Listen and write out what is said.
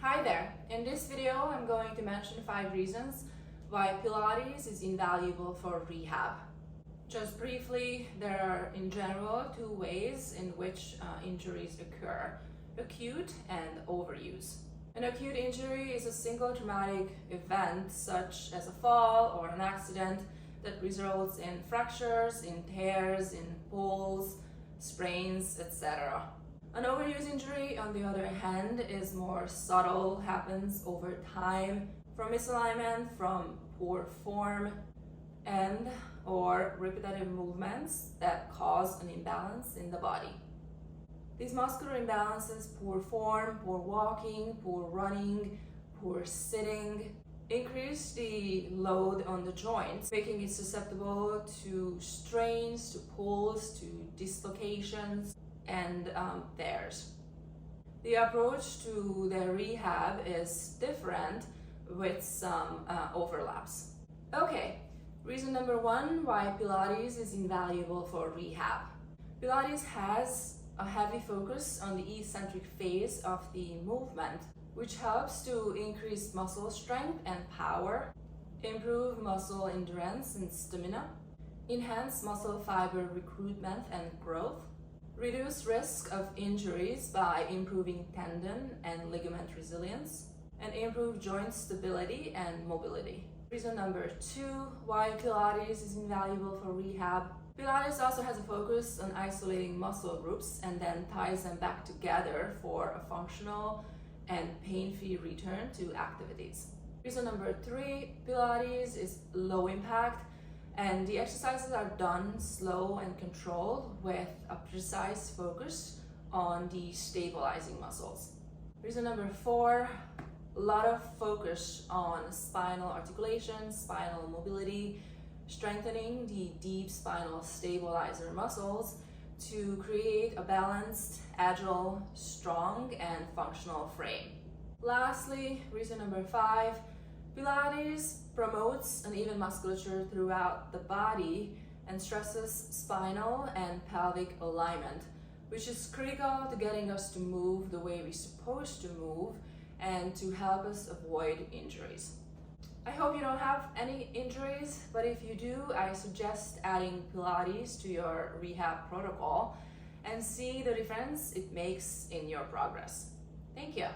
Hi there! In this video, I'm going to mention 5 reasons why Pilates is invaluable for rehab. Just briefly, there are in general 2 ways in which injuries occur: acute and overuse. An acute injury is a single traumatic event such as a fall or an accident that results in fractures, in tears, in pulls, sprains, etc. An overuse injury, on the other hand, is more subtle, happens over time, from misalignment, from poor form, and or repetitive movements that cause an imbalance in the body. These muscular imbalances, poor form, poor walking, poor running, poor sitting, increase the load on the joints, making it susceptible to strains, to pulls, to dislocations, and tears. The approach to the rehab is different with some overlaps. Okay, reason number 1 why Pilates is invaluable for rehab. Pilates has a heavy focus on the eccentric phase of the movement, which helps to increase muscle strength and power, improve muscle endurance and stamina, enhance muscle fiber recruitment and growth, reduce risk of injuries by improving tendon and ligament resilience, and improve joint stability and mobility. Reason number 2 why Pilates is invaluable for rehab. Pilates also has a focus on isolating muscle groups and then ties them back together for a functional and pain-free return to activities. Reason number 3, Pilates is low impact, and the exercises are done slow and controlled with a precise focus on the stabilizing muscles. Reason number 4, a lot of focus on spinal articulation, spinal mobility, strengthening the deep spinal stabilizer muscles to create a balanced, agile, strong, and functional frame. Lastly, reason number 5, Pilates promotes an even musculature throughout the body and stresses spinal and pelvic alignment, which is critical to getting us to move the way we're supposed to move and to help us avoid injuries. I hope you don't have any injuries, but if you do, I suggest adding Pilates to your rehab protocol and see the difference it makes in your progress. Thank you.